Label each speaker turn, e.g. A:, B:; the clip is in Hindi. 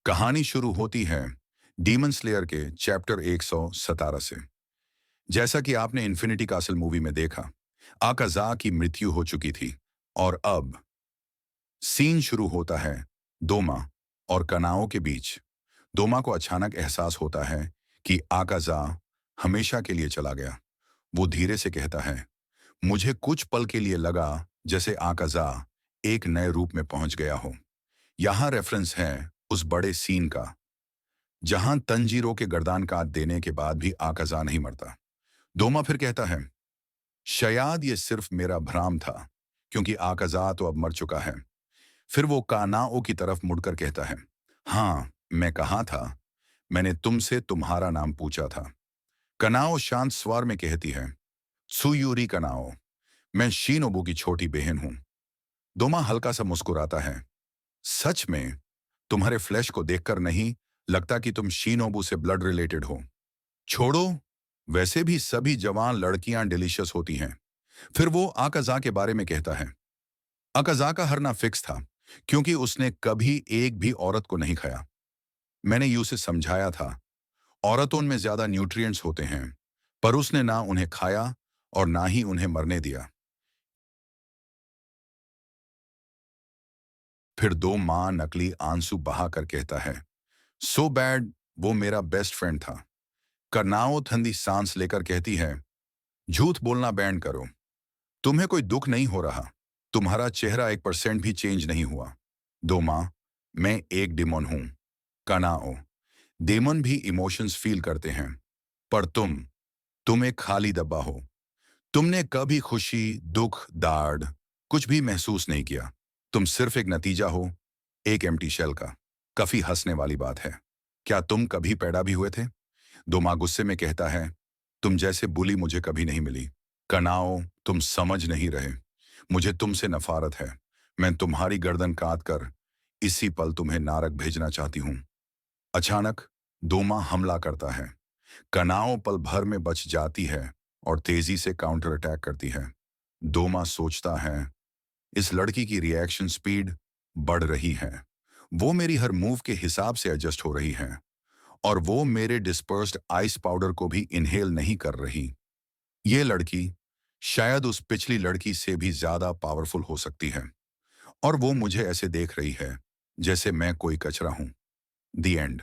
A: कहानी शुरू होती है डीमन स्लेयर के चैप्टर 117 से। जैसा कि आपने इन्फिनिटी कासल मूवी में देखा, आकाज़ा की मृत्यु हो चुकी थी और अब सीन शुरू होता है दोमा और कनाओ के बीच। दोमा को अचानक एहसास होता है कि आकाज़ा हमेशा के लिए चला गया। वो धीरे से कहता है, मुझे कुछ पल के लिए लगा जैसे आकाज़ा एक नए रूप में पहुंच गया हो। यहाँ रेफरेंस है उस बड़े सीन का जहां तंजीरो के गर्दान काट देने के बाद भी आकाज़ा नहीं मरता। दोमा फिर कहता है, शायद ये सिर्फ मेरा भ्रम था, क्योंकि आकाज़ा तो अब मर चुका है। फिर वो कानाओ की तरफ मुड़कर कहता है, हाँ, मैं कहा था, मैंने तुमसे तुम्हारा नाम पूछा था। कनाओ शांत स्वर में कहती है, सुयूरी कनाओ, मैं शीनोबू की छोटी बहन हूं। दोमा हल्का सा मुस्कुराता है, सच में? तुम्हारे फ्लैश को देखकर नहीं लगता कि तुम शीनोबू से ब्लड रिलेटेड हो। छोड़ो, वैसे भी सभी जवान लड़कियां डिलीशियस होती हैं। फिर वो आकाज़ा के बारे में कहता है। आकाज़ा का हरना फिक्स था, क्योंकि उसने कभी एक भी औरत को नहीं खाया। मैंने यू से समझाया था, औरतों में ज्यादा न्यूट्रिएंट्स होते हैं, पर उसने ना उन्हें खाया और ना ही उन्हें मरने दिया। फिर दो माँ नकली आंसू बहाकर कहता है, सो बैड, वो मेरा बेस्ट फ्रेंड था। करनाओ ठंडी सांस लेकर कहती है, झूठ बोलना बैंड करो। तुम्हें कोई दुख नहीं हो रहा। तुम्हारा चेहरा 1% भी चेंज नहीं हुआ। दो माँ, मैं एक डिमोन हूं। कनाओ, डेमन भी इमोशंस फील करते हैं, पर तुम एक खाली डब्बा हो। तुमने कभी खुशी, दुख, दार्ड कुछ भी महसूस नहीं किया। तुम सिर्फ एक नतीजा हो, एक एम्प्टी शेल का। काफी हंसने वाली बात है। क्या तुम कभी पैदा भी हुए थे? दो माँ गुस्से में कहता है, तुम जैसे बुली मुझे कभी नहीं मिली। कनाओ, तुम समझ नहीं रहे। मुझे तुमसे नफारत है। मैं तुम्हारी गर्दन काट कर इसी पल तुम्हें नारक भेजना चाहती हूँ। अचानक दोमा हमला करता है। कनाओ पल भर में बच जाती है और तेजी से काउंटर अटैक करती है। दोमा सोचता है, इस लड़की की रिएक्शन स्पीड बढ़ रही है। वो मेरी हर मूव के हिसाब से एडजस्ट हो रही है और वो मेरे डिस्पर्स्ड आइस पाउडर को भी इनहेल नहीं कर रही। ये लड़की शायद उस पिछली लड़की से भी ज्यादा पावरफुल हो सकती है और वो मुझे ऐसे देख रही है जैसे मैं कोई कचरा हूं। दी एंड।